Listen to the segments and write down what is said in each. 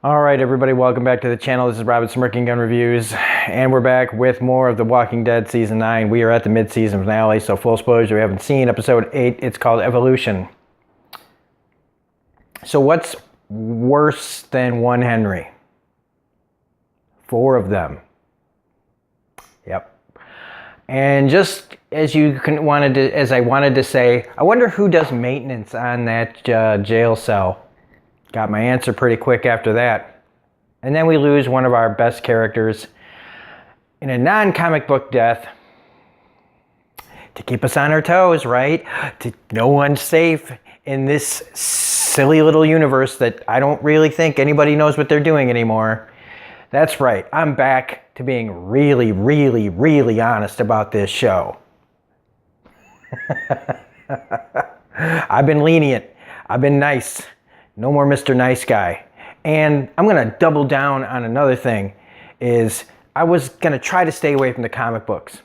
All right, everybody, welcome back to the channel. This is Robert Smirking Gun Reviews, and we're back with more of The Walking Dead Season 9. We are at the mid-season finale, so full spoilers, we haven't seen Episode 8. It's called Evolution. So what's worse than one Henry? 4 of them. Yep. And just as I wanted to say, I wonder who does maintenance on that jail cell. Got my answer pretty quick after that. And then we lose one of our best characters in a non-comic book death to keep us on our toes, right? No one's safe in this silly little universe that I don't really think anybody knows what they're doing anymore. That's right. I'm back to being really, really, really honest about this show. I've been lenient. I've been nice. No more Mr. Nice Guy. And I'm going to double down on another thing, is I was going to try to stay away from the comic books.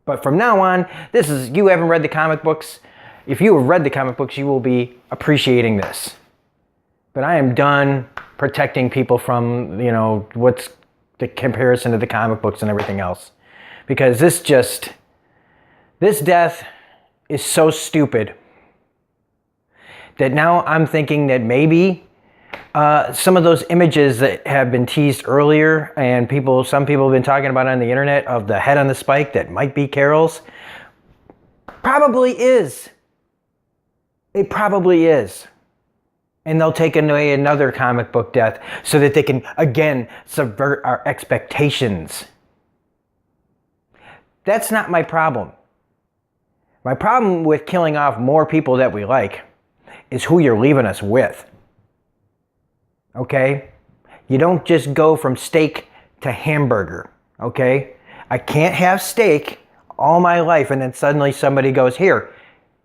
But from now on, you haven't read the comic books. If you have read the comic books, you will be appreciating this. But I am done protecting people from, what's the comparison to the comic books and everything else. Because this death is so stupid that now I'm thinking that maybe some of those images that have been teased earlier and some people have been talking about on the internet of the head on the spike that might be Carol's, probably is. It probably is. And they'll take away another comic book death so that they can, again, subvert our expectations. That's not my problem. My problem with killing off more people that we like is who you're leaving us with. Okay? You don't just go from steak to hamburger. Okay? I can't have steak all my life and then suddenly somebody goes, here,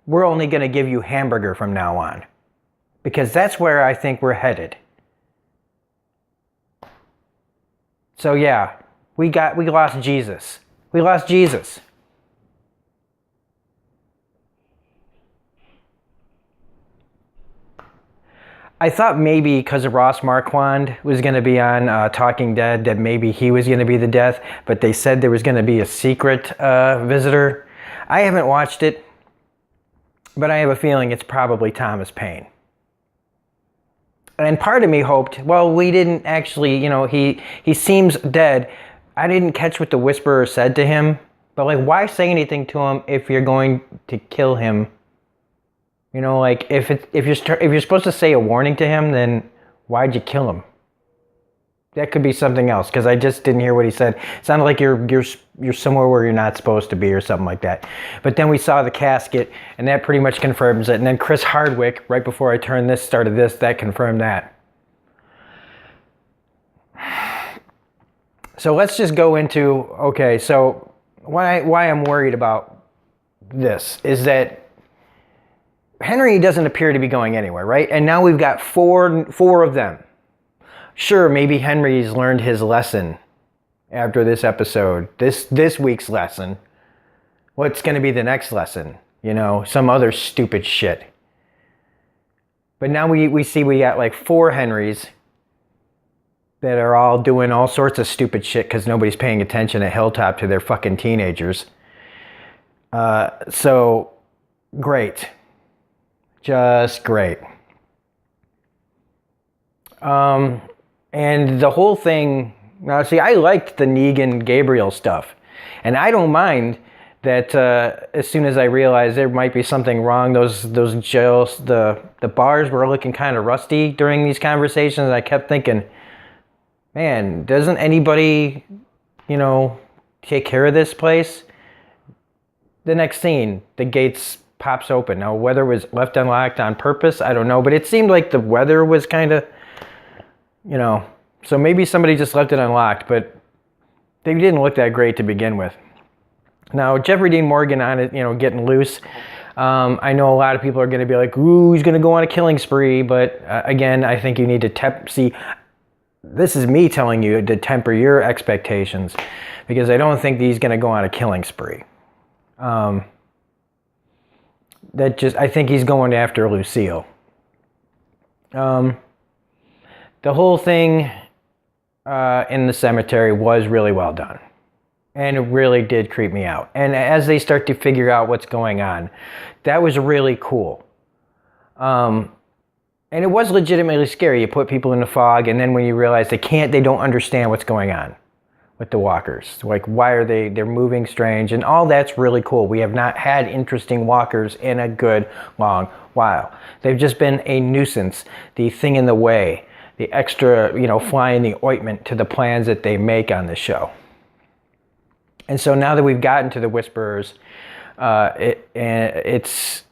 we're only going to give you hamburger from now on. Because that's where I think we're headed. So yeah, we lost Jesus. We lost Jesus. I thought maybe because Ross Marquand was going to be on Talking Dead that maybe he was going to be the death, but they said there was going to be a secret visitor. I haven't watched it, but I have a feeling it's probably Thomas Paine. And part of me hoped, well, we didn't actually, he seems dead. I didn't catch what the Whisperer said to him, but why say anything to him if you're going to kill him? If you're supposed to say a warning to him, then why'd you kill him? That could be something else, because I just didn't hear what he said. It sounded like you're somewhere where you're not supposed to be or something like that. But then we saw the casket, and that pretty much confirms it. And then Chris Hardwick, right before I started this, that confirmed that. So let's just go into, okay, so why I'm worried about this is that Henry doesn't appear to be going anywhere, right? And now we've got four of them. Sure, maybe Henry's learned his lesson after this episode, this week's lesson. What's going to be the next lesson? Some other stupid shit. But now we see we got 4 Henrys that are all doing all sorts of stupid shit because nobody's paying attention at Hilltop to their fucking teenagers. So, great. Just great. And the whole thing, now see, I liked the Negan-Gabriel stuff. And I don't mind that as soon as I realized there might be something wrong, those jails, the bars were looking kind of rusty during these conversations. I kept thinking, man, doesn't anybody, take care of this place? The next scene, the gates pops open. Now, whether it was left unlocked on purpose, I don't know. But it seemed like the weather was kind of, so maybe somebody just left it unlocked, but they didn't look that great to begin with. Now, Jeffrey Dean Morgan on it, getting loose. I know a lot of people are going to be like, ooh, he's going to go on a killing spree. But again, I think you need to see, this is me telling you to temper your expectations, because I don't think he's going to go on a killing spree. I think he's going after Lucille. The the whole thing in the cemetery was really well done. And it really did creep me out. And as they start to figure out what's going on, that was really cool. And it was legitimately scary. You put people in the fog, and then when you realize they don't understand what's going on with the walkers. Like, why are they're moving strange, and all that's really cool. We have not had interesting walkers in a good long while. They've just been a nuisance, the thing in the way, the extra, flying the ointment to the plans that they make on the show. And so now that we've gotten to the Whisperers, it's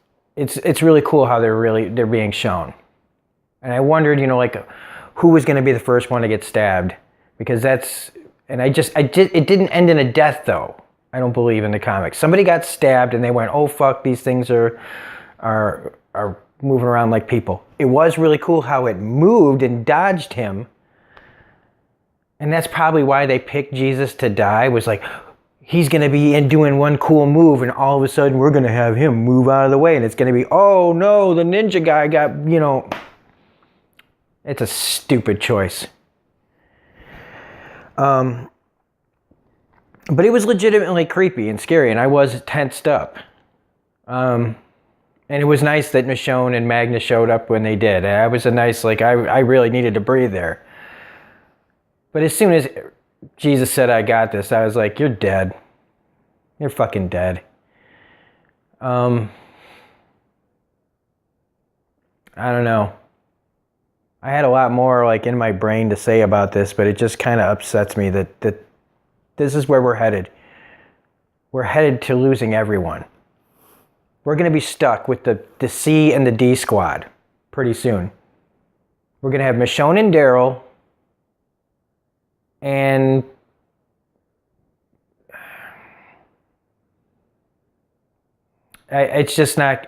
really cool how they're being shown. And I wondered, who was going to be the first one to get stabbed, because it didn't end in a death though. I don't believe in the comics. Somebody got stabbed and they went, oh fuck, these things are moving around like people. It was really cool how it moved and dodged him. And that's probably why they picked Jesus to die, was like, he's going to be doing one cool move, and all of a sudden we're going to have him move out of the way, and it's going to be, oh no, the ninja guy got, It's a stupid choice. But it was legitimately creepy and scary, and I was tensed up. And it was nice that Michonne and Magnus showed up when they did. And I was I really needed to breathe there. But as soon as Jesus said, I got this, I was like, you're dead. You're fucking dead. I don't know. I had a lot more in my brain to say about this, but it just kind of upsets me that this is where we're headed. We're headed to losing everyone. We're going to be stuck with the C and the D squad pretty soon. We're going to have Michonne and Daryl, and it's just not.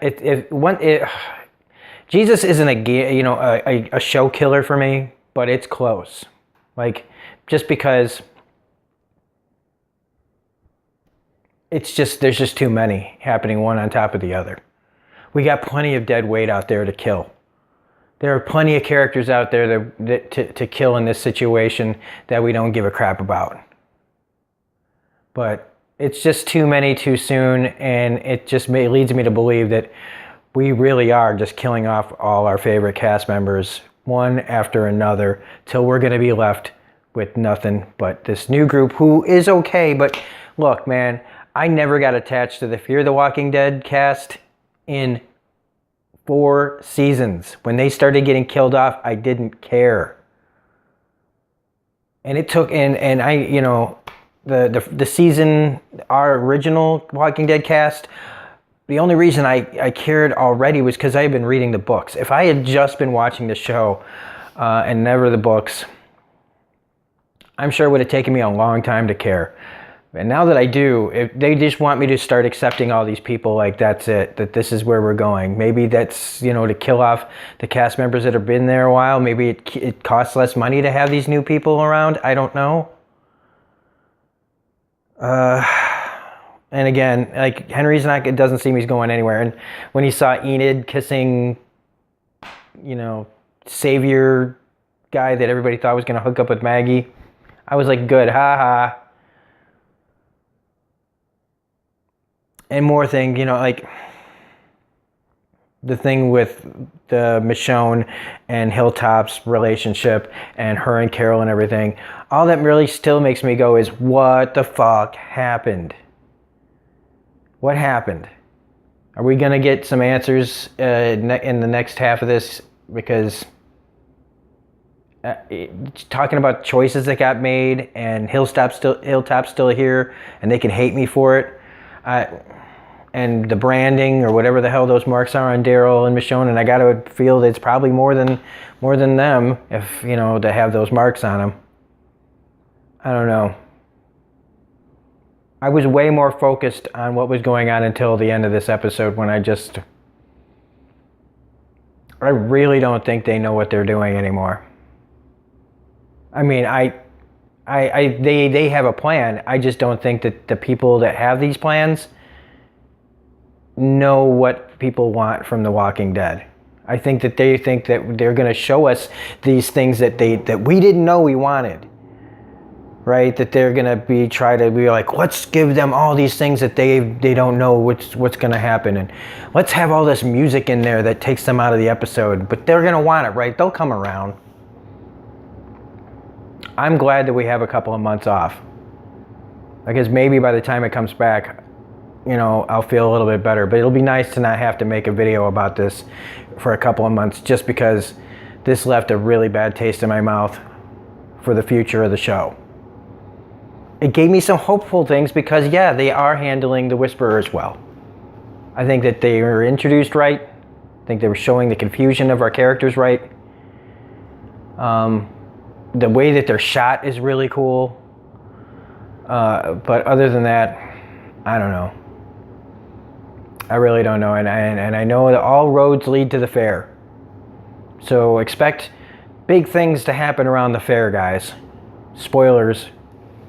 Jesus isn't a show killer for me, but it's close. Just because there's just too many happening one on top of the other. We got plenty of dead weight out there to kill. There are plenty of characters out there to kill in this situation that we don't give a crap about. But it's just too many too soon, and it just leads me to believe that we really are just killing off all our favorite cast members one after another till we're going to be left with nothing but this new group who is okay. But look, man, I never got attached to the Fear the Walking Dead cast in 4 seasons. When they started getting killed off, I didn't care. And it took, and I, the season, our original Walking Dead cast, the only reason I cared already was because I had been reading the books. If I had just been watching the show and never the books, I'm sure it would have taken me a long time to care. And now that I do, if they just want me to start accepting all these people, that's it, that this is where we're going. Maybe that's, to kill off the cast members that have been there a while. Maybe it costs less money to have these new people around. I don't know. And again, Henry's it doesn't seem he's going anywhere. And when he saw Enid kissing, savior guy that everybody thought was going to hook up with Maggie, I was like, good, ha. And more thing, the thing with the Michonne and Hilltop's relationship and her and Carol and everything, all that really still makes me go is, what the fuck happened? What happened? Are we going to get some answers in the next half of this? Because talking about choices that got made, and Hilltop's still here, and they can hate me for it. And the branding or whatever the hell those marks are on Daryl and Michonne, and I got to feel that it's probably more than them, if to have those marks on them. I don't know. I was way more focused on what was going on until the end of this episode, when I really don't think they know what they're doing anymore. I mean, they have a plan. I just don't think that the people that have these plans know what people want from The Walking Dead. I think that they think that they're going to show us these things that we didn't know we wanted. Right? That they're going to try to be like, let's give them all these things that they don't know what's going to happen, and let's have all this music in there that takes them out of the episode. But they're going to want it, right? They'll come around. I'm glad that we have a couple of months off, because maybe by the time it comes back, I'll feel a little bit better. But it'll be nice to not have to make a video about this for a couple of months, just because this left a really bad taste in my mouth for the future of the show. It gave me some hopeful things because, yeah, they are handling the Whisperers well. I think that they were introduced right. I think they were showing the confusion of our characters right. The way that they're shot is really cool. But other than that, I don't know. I really don't know. And I know that all roads lead to the fair. So expect big things to happen around the fair, guys. Spoilers.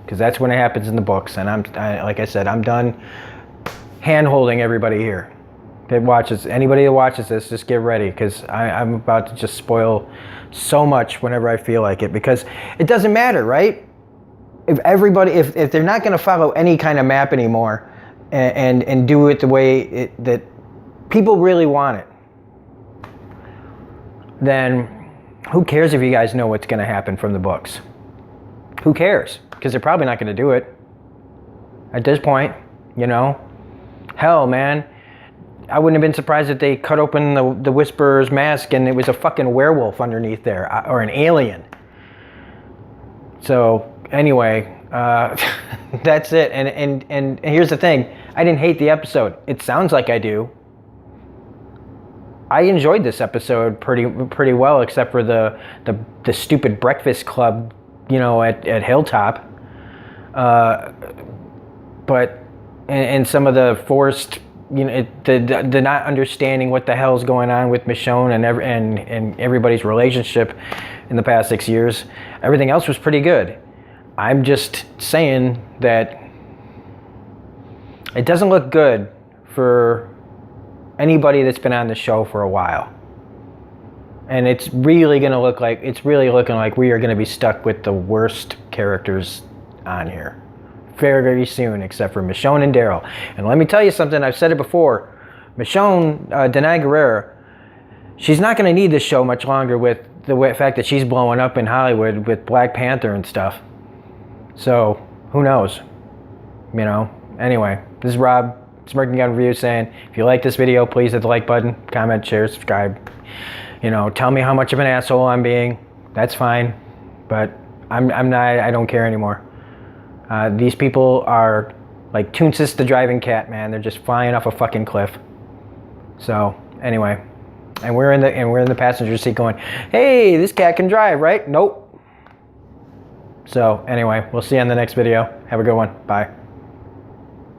Because that's when it happens in the books. And like I said, I'm done hand-holding everybody here that watches. Anybody that watches this, just get ready, because I'm about to just spoil so much whenever I feel like it. Because it doesn't matter, right? If they're not going to follow any kind of map anymore and do it the way that people really want it, then who cares if you guys know what's going to happen from the books? Who cares? Because they're probably not going to do it at this point, Hell, man, I wouldn't have been surprised if they cut open the Whisperer's mask and it was a fucking werewolf underneath there, or an alien. So anyway, that's it. And here's the thing: I didn't hate the episode. It sounds like I do. I enjoyed this episode pretty well, except for the stupid breakfast club, at Hilltop. But and some of the forced, the not understanding what the hell's going on with Michonne and everybody's relationship in the past 6 years. Everything else was pretty good. I'm just saying that it doesn't look good for anybody that's been on the show for a while. And it's really looking like we are going to be stuck with the worst characters on here very, very soon, except for Michonne and Daryl. And let me tell you something, I've said it before, Michonne, Danai Gurira, she's not going to need this show much longer with the fact that she's blowing up in Hollywood with Black Panther and stuff. So, who knows? Anyway, this is Rob, Smirking Gun Review, saying, if you like this video, please hit the like button, comment, share, subscribe. Tell me how much of an asshole I'm being. That's fine. But I'm not, I don't care anymore. These people are like Toonsis the driving cat, man. They're just flying off a fucking cliff. So, anyway. And we're in the passenger seat going, hey, this cat can drive, right? Nope. So, anyway, we'll see you on the next video. Have a good one. Bye.